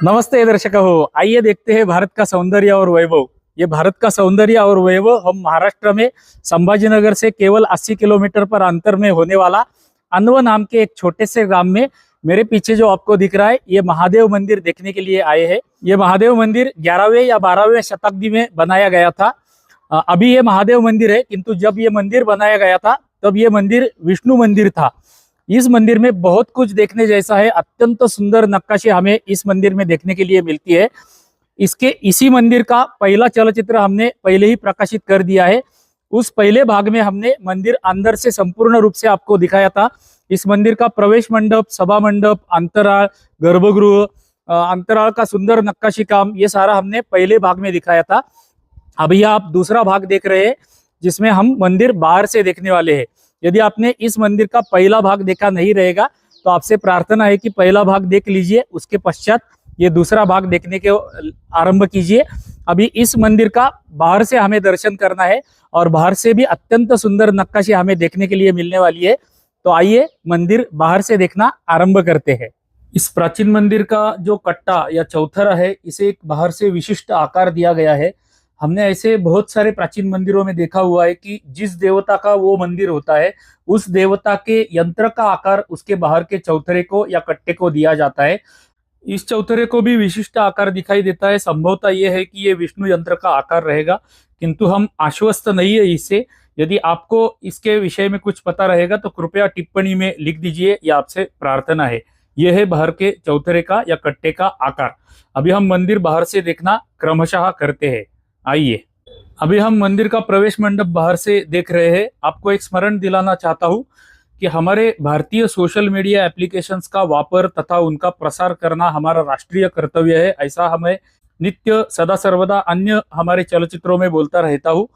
नमस्ते दर्शक हो, आइए देखते हैं भारत का सौंदर्य और वैभव। ये भारत का सौंदर्य और वैभव हम महाराष्ट्र में संभाजीनगर से केवल 80 किलोमीटर पर अंतर में होने वाला अन्व नाम के एक छोटे से ग्राम में मेरे पीछे जो आपको दिख रहा है, ये महादेव मंदिर देखने के लिए आए हैं। ये महादेव मंदिर 11वें या 12वें शताब्दी में बनाया गया था। अभी ये महादेव मंदिर है, किंतु जब ये मंदिर बनाया गया था तब ये मंदिर विष्णु मंदिर था। इस मंदिर में बहुत कुछ देखने जैसा है। अत्यंत सुंदर नक्काशी हमें इस मंदिर में देखने के लिए मिलती है। इसी मंदिर का पहला चलचित्र हमने पहले ही प्रकाशित कर दिया है। उस पहले भाग में हमने मंदिर अंदर से संपूर्ण रूप से आपको दिखाया था। इस मंदिर का प्रवेश मंडप, सभा मंडप, अंतराल, गर्भगृह, अंतराल का सुंदर नक्काशी काम, ये सारा हमने पहले भाग में दिखाया था। अभी आप दूसरा भाग देख रहे हैं, जिसमें हम मंदिर बाहर से देखने वाले हैं। यदि आपने इस मंदिर का पहला भाग देखा नहीं रहेगा तो आपसे प्रार्थना है कि पहला भाग देख लीजिए, उसके पश्चात ये दूसरा भाग देखने के आरंभ कीजिए। अभी इस मंदिर का बाहर से हमें दर्शन करना है और बाहर से भी अत्यंत सुंदर नक्काशी हमें देखने के लिए मिलने वाली है। तो आइए मंदिर बाहर से देखना आरंभ करते हैं। इस प्राचीन मंदिर का जो कट्टा या चौथरा है, इसे एक बाहर से विशिष्ट आकार दिया गया है। हमने ऐसे बहुत सारे प्राचीन मंदिरों में देखा हुआ है कि जिस देवता का वो मंदिर होता है, उस देवता के यंत्र का आकार उसके बाहर के चौथरे को या कट्टे को दिया जाता है। इस चौथरे को भी विशिष्ट आकार दिखाई देता है। संभवतः ये है कि ये विष्णु यंत्र का आकार रहेगा, किंतु हम आश्वस्त नहीं है इससे। यदि आपको इसके विषय में कुछ पता रहेगा तो कृपया टिप्पणी में लिख दीजिए, यह आपसे प्रार्थना है। यह है बाहर के चौथरे का या कट्टे का आकार। अभी हम मंदिर बाहर से देखना क्रमशः करते हैं। आइए, अभी हम मंदिर का प्रवेश मंडप बाहर से देख रहे हैं। आपको एक स्मरण दिलाना चाहता हूं कि हमारे भारतीय सोशल मीडिया एप्लीकेशंस का वापर तथा उनका प्रसार करना हमारा राष्ट्रीय कर्तव्य है। ऐसा हमें नित्य सदा सर्वदा अन्य हमारे चलचित्रों में बोलता रहता हूँ।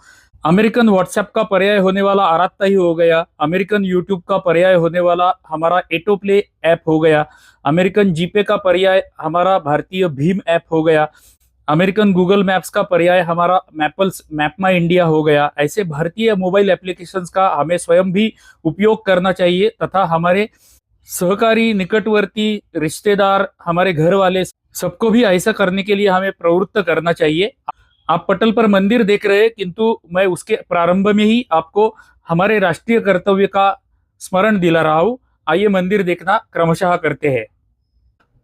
अमेरिकन व्हाट्सएप का पर्याय होने वाला आरात्ता ही हो गया, अमेरिकन यूट्यूब का पर्याय होने वाला हमारा एटो प्ले ऐप हो गया, अमेरिकन जीपे का पर्याय हमारा भारतीय भीम ऐप हो गया, अमेरिकन गूगल मैप्स का पर्याय हमारा मैप माई इंडिया हो गया। ऐसे भारतीय मोबाइल एप्लीकेशंस का हमें स्वयं भी उपयोग करना चाहिए तथा हमारे सहकारी, निकटवर्ती, रिश्तेदार, हमारे घर वाले सबको भी ऐसा करने के लिए हमें प्रवृत्त करना चाहिए। आप पटल पर मंदिर देख रहे हैं, किंतु मैं उसके प्रारंभ में ही आपको हमारे राष्ट्रीय कर्तव्य का स्मरण दिला रहा हूँ। आइए मंदिर देखना क्रमशः करते हैं।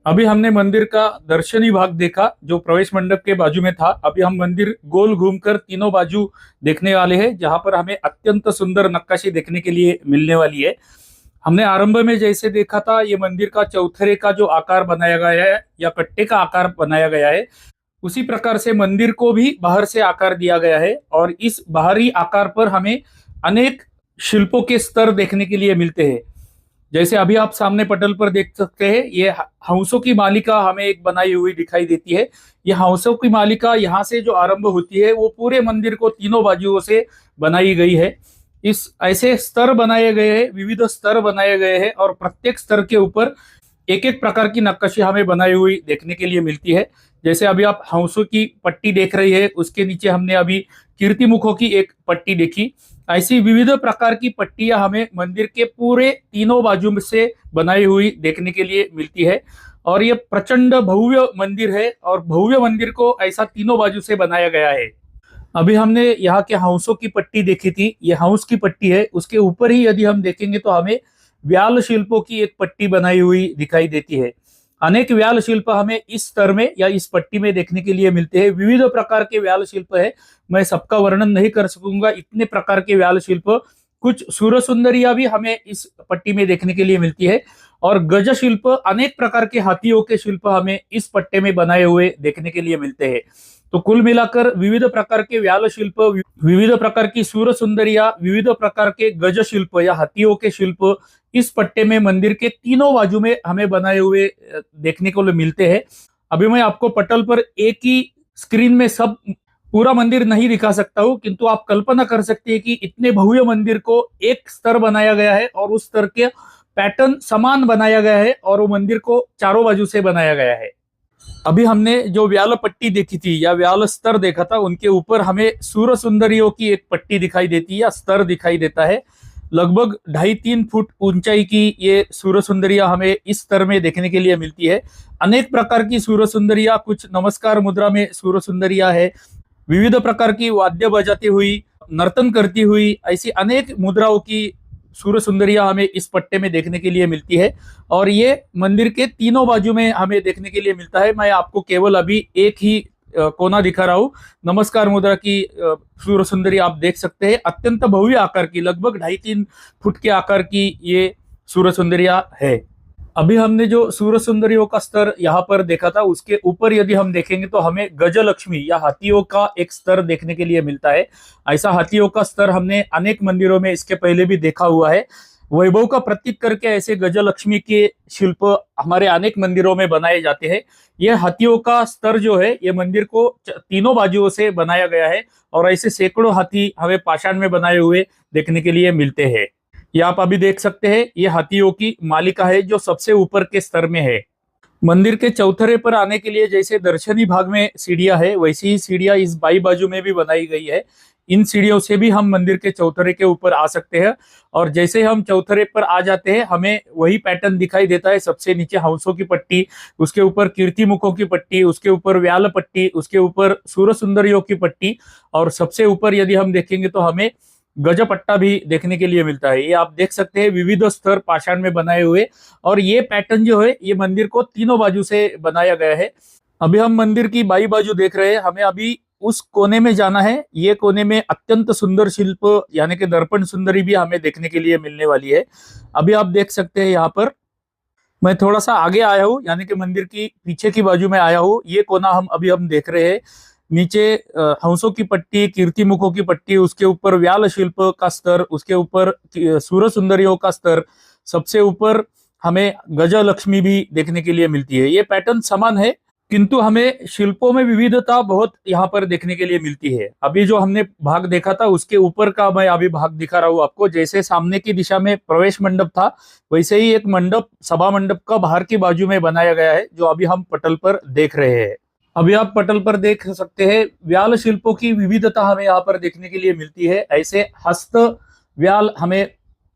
अभी हमने मंदिर का दर्शनी भाग देखा जो प्रवेश मंडप के बाजू में था। अभी हम मंदिर गोल घूमकर तीनों बाजू देखने वाले हैं, जहां पर हमें अत्यंत सुंदर नक्काशी देखने के लिए मिलने वाली है। हमने आरंभ में जैसे देखा था, ये मंदिर का चौथरे का जो आकार बनाया गया है या कट्टे का आकार बनाया गया है, उसी प्रकार से मंदिर को भी बाहर से आकार दिया गया है। और इस बाहरी आकार पर हमें अनेक शिल्पों के स्तर देखने के लिए मिलते हैं। जैसे अभी आप सामने पटल पर देख सकते हैं, ये हंसों की मालिका हमें एक बनाई हुई दिखाई देती है। ये हंसों की मालिका यहाँ से जो आरंभ होती है, वो पूरे मंदिर को तीनों बाजुओं से बनाई गई है। इस ऐसे स्तर बनाए गए हैं, विविध स्तर बनाए गए हैं और प्रत्येक स्तर के ऊपर एक एक प्रकार की नक्काशी हमें बनाई हुई देखने के लिए मिलती है। जैसे अभी आप हंसों की पट्टी देख रही है, उसके नीचे हमने अभी कीर्तिमुखों की एक पट्टी देखी। ऐसी विविध प्रकार की पट्टियां हमें मंदिर के पूरे तीनों बाजू से बनाई हुई देखने के लिए मिलती है। और ये प्रचंड भव्य मंदिर है और भव्य मंदिर को ऐसा तीनों बाजू से बनाया गया है। अभी हमने यहाँ के हंसों की पट्टी देखी थी, ये हंस की पट्टी है। उसके ऊपर ही यदि हम देखेंगे तो हमें व्याल शिल्पों की एक पट्टी बनाई हुई दिखाई देती है। अनेक व्याल शिल्प हमें इस स्तर में या इस पट्टी में देखने के लिए मिलते हैं। विविध प्रकार के व्याल शिल्प है, मैं सबका वर्णन नहीं कर सकूंगा, इतने प्रकार के व्याल शिल्प। कुछ सूर्य सुंदरिया भी हमें इस पट्टी में देखने के लिए मिलती है और गज शिल्प, अनेक प्रकार के हाथियों के शिल्प हमें इस पट्टे में बनाए हुए देखने के लिए मिलते हैं। तो कुल मिलाकर विविध प्रकार के व्याल शिल्प, विविध प्रकार की सूर्य सुंदरिया, विविध प्रकार के गज शिल्प या हाथियों के शिल्प इस पट्टे में मंदिर के तीनों बाजू में हमें बनाए हुए देखने को मिलते हैं। अभी मैं आपको पटल पर एक ही स्क्रीन में सब पूरा मंदिर नहीं दिखा सकता हूँ, किंतु आप कल्पना कर सकते हैं कि इतने भव्य मंदिर को एक स्तर बनाया गया है और उस स्तर के पैटर्न समान बनाया गया है और वो मंदिर को चारों बाजू से बनाया गया है। अभी हमने जो व्याल पट्टी देखी थी या व्याल स्तर देखा था, उनके ऊपर हमें सूर्य सुंदरियों की एक पट्टी दिखाई देती है या स्तर दिखाई देता है। लगभग 2.5-3 फुट ऊंचाई की ये सूर्य सुंदरिया हमें इस स्तर में देखने के लिए मिलती है। अनेक प्रकार की सूर्य सुंदरिया, कुछ नमस्कार मुद्रा में सूर्य सुंदरिया है, विविध प्रकार की वाद्य बजाती हुई, नर्तन करती हुई, ऐसी अनेक मुद्राओं की सूर्य सुंदरिया हमें इस पट्टे में देखने के लिए मिलती है। और ये मंदिर के तीनों बाजू में हमें देखने के लिए मिलता है। मैं आपको केवल अभी एक ही कोना दिखा रहा हूँ। नमस्कार मुद्रा की सूर्य सुंदरी आप देख सकते हैं, अत्यंत भव्य आकार की, लगभग 2.5-3 फुट के आकार की ये सूर्य सुंदरिया है। अभी हमने जो सूर्य सुंदरियों का स्तर यहाँ पर देखा था, उसके ऊपर यदि हम देखेंगे तो हमें गजलक्ष्मी या हाथियों का एक स्तर देखने के लिए मिलता है। ऐसा हाथियों का स्तर हमने अनेक मंदिरों में इसके पहले भी देखा हुआ है। वैभव का प्रतीक करके ऐसे गजलक्ष्मी के शिल्प हमारे अनेक मंदिरों में बनाए जाते हैं। यह हाथियों का स्तर जो है, ये मंदिर को तीनों बाजुओं से बनाया गया है और ऐसे सैकड़ों हाथी हमें पाषाण में बनाए हुए देखने के लिए मिलते हैं। ये आप अभी देख सकते हैं, ये हाथियों की मालिका है जो सबसे ऊपर के स्तर में है। मंदिर के चौथरे पर आने के लिए जैसे दर्शनी भाग में सीढ़ियां है, वैसी ही सीढ़ियां इस बाई बाजू में भी बनाई गई है। इन सीढ़ियों से भी हम मंदिर के चौथरे के ऊपर आ सकते हैं। और जैसे हम चौथरे पर आ जाते हैं, हमें वही पैटर्न दिखाई देता है। सबसे नीचे हंसों की पट्टी, उसके ऊपर कीर्ति मुखों की पट्टी, उसके ऊपर व्याल पट्टी, उसके ऊपर सूर्य सुंदरियों की पट्टी, और सबसे ऊपर यदि हम देखेंगे तो हमें गजपट्टा भी देखने के लिए मिलता है। ये आप देख सकते हैं, विविध स्तर पाषाण में बनाए हुए। और ये पैटर्न जो है, ये मंदिर को तीनों बाजू से बनाया गया है। अभी हम मंदिर की बाई बाजू देख रहे हैं, हमें अभी उस कोने में जाना है। ये कोने में अत्यंत सुंदर शिल्प यानी कि दर्पण सुंदरी भी हमें देखने के लिए मिलने वाली है। अभी आप देख सकते हैं, यहाँ पर मैं थोड़ा सा आगे आया हूँ, यानी कि मंदिर की पीछे की बाजू में आया हूँ। ये कोना हम देख रहे हैं। नीचे हंसों की पट्टी, कीर्ति मुखों की पट्टी, उसके ऊपर व्याल शिल्प का स्तर, उसके ऊपर सूर्य सुंदरियों का स्तर, सबसे ऊपर हमें गजलक्ष्मी भी देखने के लिए मिलती है। ये पैटर्न समान है, किंतु हमें शिल्पों में विविधता बहुत यहाँ पर देखने के लिए मिलती है। अभी जो हमने भाग देखा था, उसके ऊपर का मैं अभी भाग दिखा रहा हूँ आपको। जैसे सामने की दिशा में प्रवेश मंडप था, वैसे ही एक मंडप, सभा मंडप का बाहर की बाजू में बनाया गया है, जो अभी हम पटल पर देख रहे हैं। अभी आप पटल पर देख सकते हैं, व्याल शिल्पों की विविधता हमें यहाँ पर देखने के लिए मिलती है। ऐसे हस्त व्याल हमें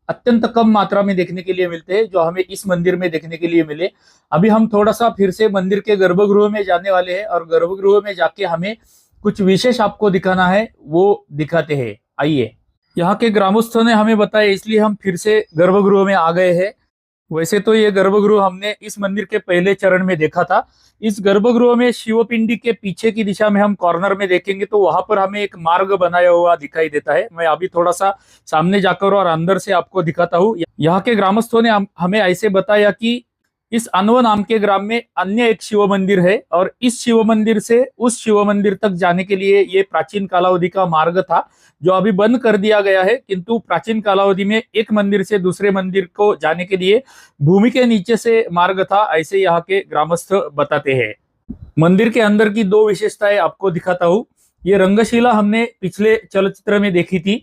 अत्यंत कम मात्रा में देखने के लिए मिलते हैं, जो हमें इस मंदिर में देखने के लिए मिले। अभी हम थोड़ा सा फिर से मंदिर के गर्भगृह में जाने वाले हैं, और गर्भगृह में जाके हमें कुछ विशेष आपको दिखाना है, वो दिखाते हैं। आइए। यहाँ के ग्रामस्थों ने हमें बताया, इसलिए हम फिर से गर्भगृह में आ गए हैं। वैसे तो ये गर्भगृह हमने इस मंदिर के पहले चरण में देखा था। इस गर्भगृह में शिवपिंडी के पीछे की दिशा में हम कॉर्नर में देखेंगे तो वहां पर हमें एक मार्ग बनाया हुआ दिखाई देता है। मैं अभी थोड़ा सा सामने जाकर और अंदर से आपको दिखाता हूँ। यहाँ के ग्रामस्थों ने हमें ऐसे बताया कि इस अनव नाम के ग्राम में अन्य एक शिव मंदिर है, और इस शिव मंदिर से उस शिव मंदिर तक जाने के लिए ये प्राचीन कालावधि का मार्ग था, जो अभी बंद कर दिया गया है। किंतु प्राचीन कालावधि में एक मंदिर से दूसरे मंदिर को जाने के लिए भूमि के नीचे से मार्ग था, ऐसे यहाँ के ग्रामस्थ बताते हैं। मंदिर के अंदर की दो विशेषताएं आपको दिखाता हूँ। ये रंगशिला हमने पिछले चलचित्र में देखी थी।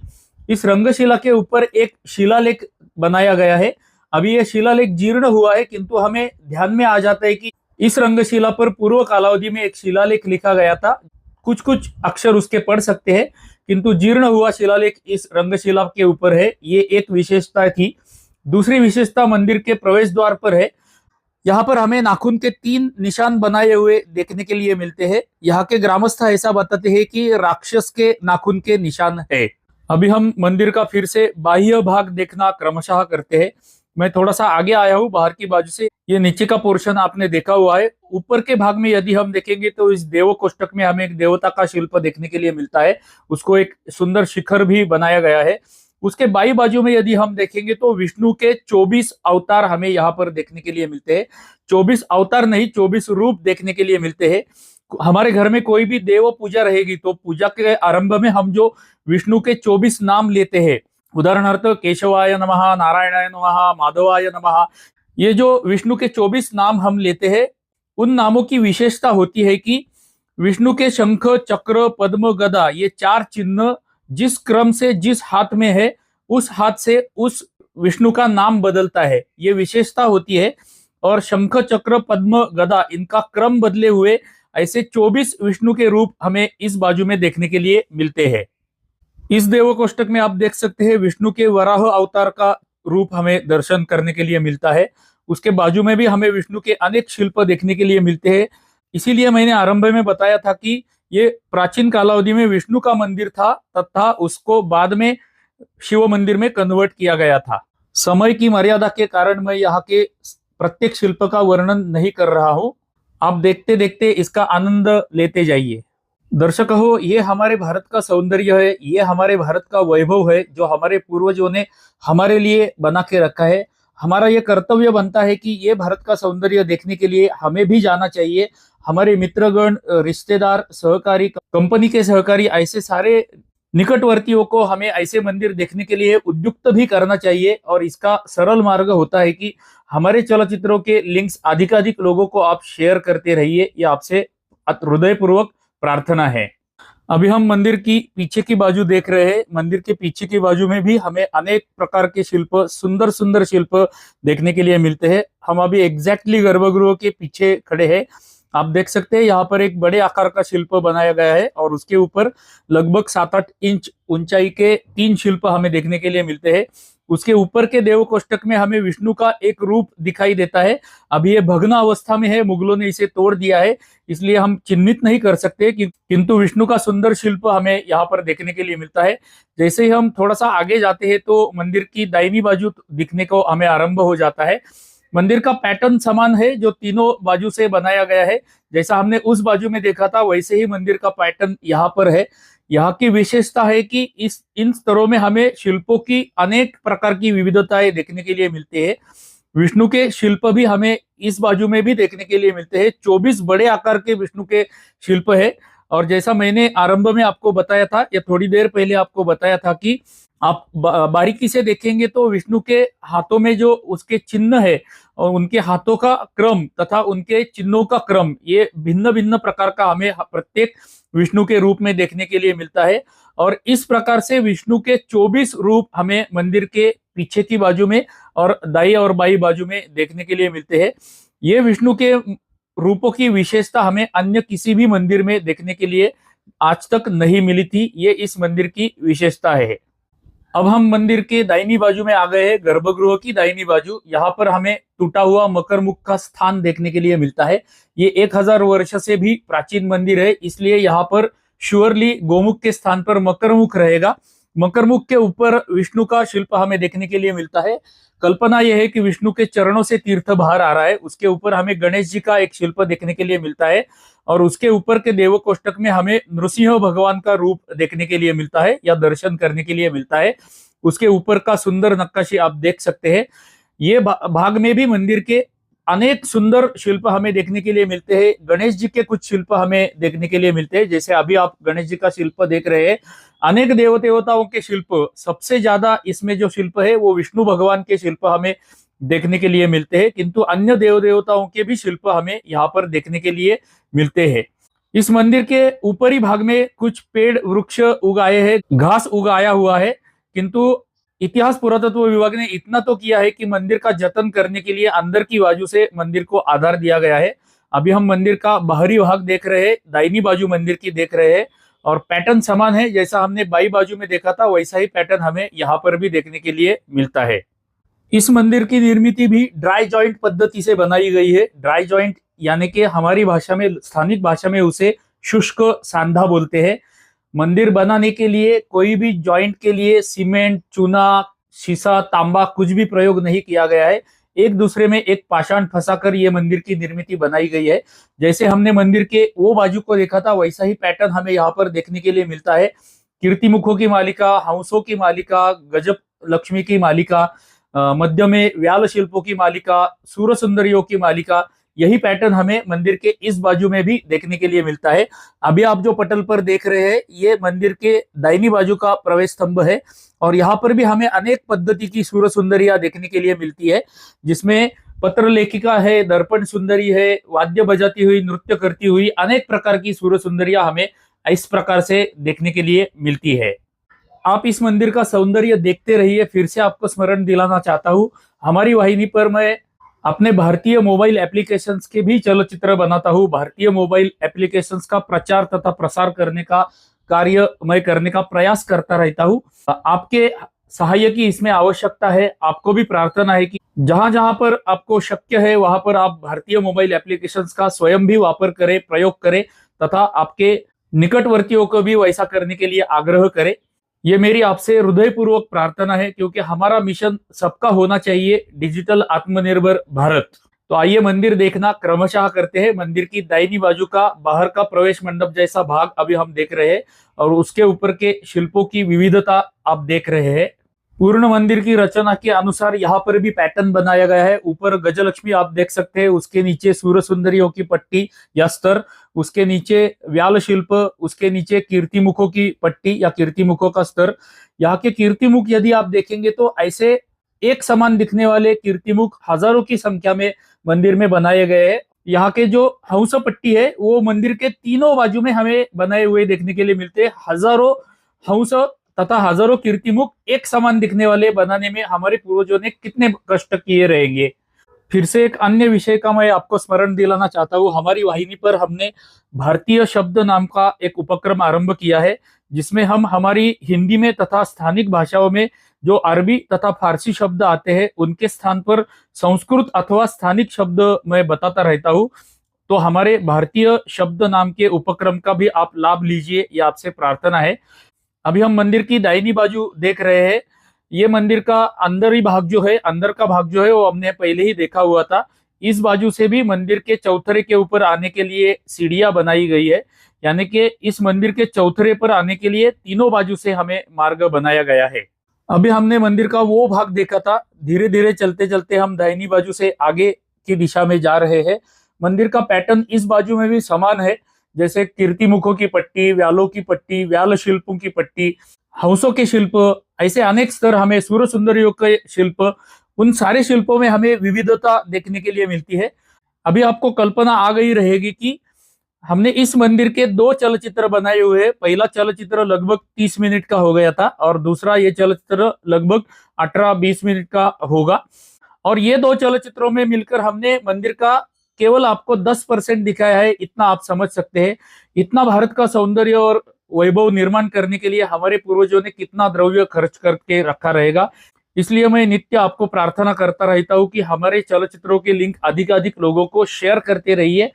इस रंगशिला के ऊपर एक शिलालेख बनाया गया है। अभी यह शिलालेख जीर्ण हुआ है, किंतु हमें ध्यान में आ जाता है कि इस रंगशिला पर पूर्व कालावधि में एक शिलालेख लिखा गया था। कुछ कुछ अक्षर उसके पढ़ सकते हैं, किंतु जीर्ण हुआ शिलालेख इस रंगशिला के ऊपर है। ये एक विशेषता थी। दूसरी विशेषता मंदिर के प्रवेश द्वार पर है। यहाँ पर हमें नाखून के 3 निशान बनाए हुए देखने के लिए मिलते हैं। यहाँ के ग्रामस्थ ऐसा बताते हैं कि राक्षस के नाखून के निशान है। अभी हम मंदिर का फिर से बाह्य भाग देखना क्रमशः करते हैं। मैं थोड़ा सा आगे आया हूँ बाहर की बाजू से। ये नीचे का पोर्शन आपने देखा हुआ है। ऊपर के भाग में यदि हम देखेंगे तो इस देव कोष्टक में हमें एक देवता का शिल्प देखने के लिए मिलता है। उसको एक सुंदर शिखर भी बनाया गया है। उसके बाई बाजू में यदि हम देखेंगे तो विष्णु के 24 अवतार हमें यहाँ पर देखने के लिए मिलते हैं। 24 अवतार नहीं, 24 रूप देखने के लिए मिलते हैं। हमारे घर में कोई भी देव पूजा रहेगी तो पूजा के आरंभ में हम जो विष्णु के 24 नाम लेते हैं, उदाहरणार्थ केशवाय नमः, नारायणाय नमः, माधवाय नमः, ये जो विष्णु के 24 नाम हम लेते हैं, उन नामों की विशेषता होती है कि विष्णु के शंख, चक्र, पद्म, गदा, ये 4 चिन्ह जिस क्रम से जिस हाथ में है, उस हाथ से उस विष्णु का नाम बदलता है, ये विशेषता होती है। और शंख, चक्र, पद्म, गदा, इनका क्रम बदले हुए ऐसे 24 विष्णु के रूप हमें इस बाजू में देखने के लिए मिलते हैं। इस देव कोष्टक में आप देख सकते हैं विष्णु के वराह अवतार का रूप हमें दर्शन करने के लिए मिलता है। उसके बाजू में भी हमें विष्णु के अनेक शिल्प देखने के लिए मिलते हैं। इसीलिए मैंने आरंभ में बताया था कि ये प्राचीन कालावधि में विष्णु का मंदिर था तथा उसको बाद में शिव मंदिर में कन्वर्ट किया गया था। समय की मर्यादा के कारण मैं यहाँ के प्रत्येक शिल्प का वर्णन नहीं कर रहा हूँ। आप देखते देखते इसका आनंद लेते जाइए। दर्शक हो, ये हमारे भारत का सौंदर्य है, ये हमारे भारत का वैभव है जो हमारे पूर्वजों ने हमारे लिए बना के रखा है। हमारा ये कर्तव्य बनता है कि ये भारत का सौंदर्य देखने के लिए हमें भी जाना चाहिए। हमारे मित्रगण, रिश्तेदार, सहकारी, कंपनी के सहकारी, ऐसे सारे निकटवर्तियों को हमें ऐसे मंदिर देखने के लिए उद्युक्त भी करना चाहिए। और इसका सरल मार्ग होता है कि हमारे चलचित्रों के लिंक्स अधिकाधिक लोगों को आप शेयर करते रहिए। ये आपसे हृदयपूर्वक प्रार्थना है। अभी हम मंदिर की पीछे की बाजू देख रहे हैं। मंदिर के पीछे की बाजू में भी हमें अनेक प्रकार के शिल्प, सुंदर सुंदर शिल्प देखने के लिए मिलते हैं। हम अभी एग्जैक्टली गर्भगृह के पीछे खड़े हैं। आप देख सकते हैं यहाँ पर एक बड़े आकार का शिल्प बनाया गया है और उसके ऊपर लगभग 7-8 इंच ऊंचाई के 3 शिल्प हमें देखने के लिए मिलते हैं। उसके ऊपर के देव कोष्टक में हमें विष्णु का एक रूप दिखाई देता है। अभी ये भग्न अवस्था में है, मुगलों ने इसे तोड़ दिया है, इसलिए हम चिन्हित नहीं कर सकते किंतु विष्णु का सुंदर शिल्प हमें यहाँ पर देखने के लिए मिलता है। जैसे ही हम थोड़ा सा आगे जाते हैं तो मंदिर की दाहिनी बाजू दिखने को हमें आरंभ हो जाता है। मंदिर का पैटर्न समान है जो तीनों बाजू से बनाया गया है। जैसा हमने उस बाजू में देखा था वैसे ही मंदिर का पैटर्न यहाँ पर है। यहाँ की विशेषता है कि इन स्तरों में हमें शिल्पों की अनेक प्रकार की विविधताएं देखने के लिए मिलती है। विष्णु के शिल्प भी हमें इस बाजू में भी देखने के लिए मिलते हैं। 24 बड़े आकार के विष्णु के शिल्प है। और जैसा मैंने आरंभ में आपको बताया था या थोड़ी देर पहले आपको बताया था कि आप बारीकी से देखेंगे तो विष्णु के हाथों में जो उसके चिन्ह है और उनके हाथों का क्रम तथा उनके चिन्हों का क्रम, ये भिन्न भिन्न प्रकार का हमें प्रत्येक विष्णु के रूप में देखने के लिए मिलता है। और इस प्रकार से विष्णु के 24 रूप हमें मंदिर के पीछे की बाजू में और दाई और बाई बाजू में देखने के लिए मिलते हैं। ये विष्णु के रूपों की विशेषता हमें अन्य किसी भी मंदिर में देखने के लिए आज तक नहीं मिली थी। ये इस मंदिर की विशेषता है। अब हम मंदिर के दाहिनी बाजू में आ गए हैं, गर्भगृह की दाहिनी बाजू। यहाँ पर हमें टूटा हुआ मकर मुख का स्थान देखने के लिए मिलता है। ये 1000 वर्ष से भी प्राचीन मंदिर है, इसलिए यहाँ पर श्योरली गोमुख के स्थान पर मकर मुख रहेगा। मकर मुख के ऊपर विष्णु का शिल्प हमें देखने के लिए मिलता है। कल्पना यह है कि विष्णु के चरणों से तीर्थ बाहर आ रहा है। उसके ऊपर हमें गणेश जी का एक शिल्प देखने के लिए मिलता है और उसके ऊपर के देव कोष्टक में हमें नृसिंह भगवान का रूप देखने के लिए मिलता है या दर्शन करने के लिए मिलता है। उसके ऊपर का सुंदर नक्काशी आप देख सकते हैं। ये भाग में भी मंदिर के अनेक सुंदर शिल्प हमें देखने के लिए मिलते हैं। गणेश जी के कुछ शिल्प हमें देखने के लिए मिलते हैं, जैसे अभी आप गणेश जी का शिल्प देख रहे हैं। अनेक देव देवताओं के शिल्प, सबसे ज्यादा इसमें जो शिल्प है वो विष्णु भगवान के शिल्प हमें देखने के लिए मिलते हैं, किंतु अन्य देव देवताओं के भी शिल्प हमें यहाँ पर देखने के लिए मिलते हैं। इस मंदिर के ऊपरी भाग में कुछ पेड़ वृक्ष उगाए हैं, घास उगाया हुआ है, किंतु इतिहास पुरातत्व विभाग ने इतना तो किया है कि मंदिर का जतन करने के लिए अंदर की बाजू से मंदिर को आधार दिया गया है। अभी हम मंदिर का बाहरी भाग देख रहे हैं, दाहिनी बाजू मंदिर की देख रहे हैं और पैटर्न समान है। जैसा हमने बाई बाजू में देखा था वैसा ही पैटर्न हमें यहाँ पर भी देखने के लिए मिलता है। इस मंदिर की निर्मित भी ड्राई जॉइंट पद्धति से बनाई गई है। ड्राई जॉइंट यानी कि हमारी भाषा में, स्थानिक भाषा में उसे शुष्क सांधा बोलते हैं। मंदिर बनाने के लिए कोई भी जॉइंट के लिए सीमेंट, चूना, शीशा, तांबा कुछ भी प्रयोग नहीं किया गया है। एक दूसरे में एक पाषाण फंसाकर ये मंदिर की निर्मित बनाई गई है। जैसे हमने मंदिर के वो बाजू को देखा था वैसा ही पैटर्न हमें यहाँ पर देखने के लिए मिलता है। कीर्तिमुखों की मालिका, हंसों की मालिका, गजब लक्ष्मी की मालिका, मध्य में व्याल शिल्पों की मालिका, सूर्य सुंदरियों की मालिका, यही पैटर्न हमें मंदिर के इस बाजू में भी देखने के लिए मिलता है। अभी आप जो पटल पर देख रहे हैं ये मंदिर के दाहिनी बाजू का प्रवेश स्तंभ है और यहाँ पर भी हमें अनेक पद्धति की सूर्य सुंदरियां देखने के लिए मिलती है, जिसमें पत्र लेखिका है, दर्पण सुंदरी है, वाद्य बजाती हुई, नृत्य करती हुई, अनेक प्रकार की सूर्य सुंदरियां हमें इस प्रकार से देखने के लिए मिलती है। आप इस मंदिर का सौंदर्य देखते रहिए। फिर से आपको स्मरण दिलाना चाहता हूँ, हमारी वाहिनी पर मैं अपने भारतीय मोबाइल एप्लीकेशंस के भी चलचित्र बनाता हूँ। भारतीय मोबाइल एप्लीकेशंस का प्रचार तथा प्रसार करने का कार्य मैं करने का प्रयास करता रहता हूँ। आपके सहायता की इसमें आवश्यकता है। आपको भी प्रार्थना है कि जहां जहां पर आपको शक्य है वहां पर आप भारतीय मोबाइल एप्लीकेशंस का स्वयं भी वापर करें, प्रयोग करें तथा आपके निकटवर्तियों को भी वैसा करने के लिए आग्रह करें। ये मेरी आपसे हृदयपूर्वक प्रार्थना है, क्योंकि हमारा मिशन सबका होना चाहिए, डिजिटल आत्मनिर्भर भारत। तो आइए मंदिर देखना क्रमशः करते हैं। मंदिर की दाहिनी बाजू का बाहर का प्रवेश मंडप जैसा भाग अभी हम देख रहे हैं और उसके ऊपर के शिल्पों की विविधता आप देख रहे हैं। पूर्ण मंदिर की रचना के अनुसार यहाँ पर भी पैटर्न बनाया गया है। ऊपर गजलक्ष्मी आप देख सकते हैं, उसके नीचे सूर्य सुंदरियों की पट्टी या स्तर, उसके नीचे व्याल शिल्प, उसके नीचे कीर्तिमुखों की पट्टी या कीर्तिमुखों का स्तर। यहाँ के कीर्तिमुख यदि आप देखेंगे तो ऐसे एक समान दिखने वाले कीर्तिमुख हजारों की संख्या में मंदिर में बनाए गए हैं। यहाँ के जो हंस पट्टी है वो मंदिर के तीनों बाजू में हमें बनाए हुए देखने के लिए मिलते हैं। हजारों हंस तथा हजारों कीर्तिमुख एक समान दिखने वाले बनाने में हमारे पूर्वजों ने कितने कष्ट किए रहेंगे। फिर से एक अन्य विषय का मैं आपको स्मरण दिलाना चाहता हूँ। हमारी वाहिनी पर हमने भारतीय शब्द नाम का एक उपक्रम आरंभ किया है, जिसमें हम हमारी हिंदी में तथा स्थानिक भाषाओं में जो अरबी तथा फारसी शब्द आते हैं उनके स्थान पर संस्कृत अथवा स्थानिक शब्द मैं बताता रहता हूँ। तो हमारे भारतीय शब्द नाम के उपक्रम का भी आप लाभ लीजिए, ये आपसे प्रार्थना है। अभी हम मंदिर की दाहिनी बाजू देख रहे हैं। ये मंदिर का अंदर का भाग जो है वो हमने पहले ही देखा हुआ था। इस बाजू से भी मंदिर के चौथरे के ऊपर आने के लिए सीढ़ियां बनाई गई है, यानी कि इस मंदिर के चौथरे पर आने के लिए तीनों बाजू से हमें मार्ग बनाया गया है। अभी हमने मंदिर का वो भाग देखा था। धीरे धीरे चलते चलते हम दाहिनी बाजू से आगे की दिशा में जा रहे हैं। मंदिर का पैटर्न इस बाजू में भी समान है, जैसे कीर्तिमुखों की पट्टी, व्यालों की पट्टी, व्याल शिल्पों की पट्टी, हंसों के शिल्प, ऐसे अनेक स्तर हमें सूर्य सुंदरियों के शिल्प, उन सारे शिल्पों में हमें विविधता देखने के लिए मिलती है। अभी आपको कल्पना आ गई रहेगी कि हमने इस मंदिर के दो चलचित्र बनाए हुए हैं। पहला चलचित्र लगभग 30 मिनट का हो गया था और दूसरा ये चलचित्र लगभग 18-20 मिनट का होगा। और ये दो चलचित्रों में मिलकर हमने मंदिर का केवल आपको 10% दिखाया है, इतना आप समझ सकते हैं। इतना भारत का सौंदर्य और वैभव निर्माण करने के लिए हमारे पूर्वजों ने कितना द्रव्य खर्च करके रखा रहेगा। इसलिए मैं नित्य आपको प्रार्थना करता रहता हूँ कि हमारे चलचित्रों के लिंक अधिकाधिक लोगों को शेयर करते रहिए,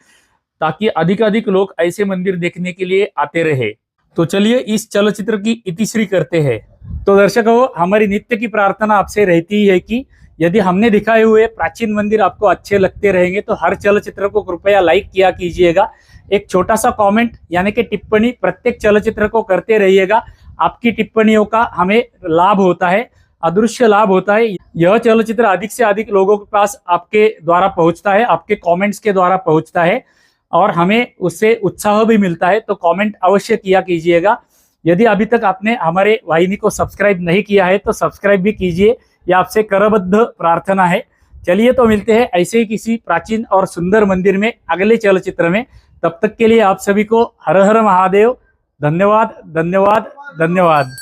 ताकि अधिकाधिक लोग ऐसे मंदिर देखने के लिए आते रहे। तो चलिए इस चलचित्र की इतिश्री करते हैं। तो दर्शकों, हमारी नित्य की प्रार्थना आपसे रहती ही है कि यदि हमने दिखाए हुए प्राचीन मंदिर आपको अच्छे लगते रहेंगे तो हर चलचित्र को कृपया लाइक किया कीजिएगा। एक छोटा सा कमेंट यानी कि टिप्पणी प्रत्येक चलचित्र को करते रहिएगा। आपकी टिप्पणियों का हमें लाभ होता है, अदृश्य लाभ होता है। यह चलचित्र अधिक से अधिक लोगों के पास आपके द्वारा पहुंचता है, आपके कमेंट्स के द्वारा पहुंचता है और हमें उससे उत्साह भी मिलता है। तो कमेंट अवश्य किया कीजिएगा। यदि अभी तक आपने हमारे वाहिनी को सब्सक्राइब नहीं किया है तो सब्सक्राइब भी कीजिए, यह आपसे करबद्ध प्रार्थना है। चलिए तो मिलते हैं ऐसे ही किसी प्राचीन और सुंदर मंदिर में अगले चलचित्र में। तब तक के लिए आप सभी को हर हर महादेव। धन्यवाद, धन्यवाद, धन्यवाद।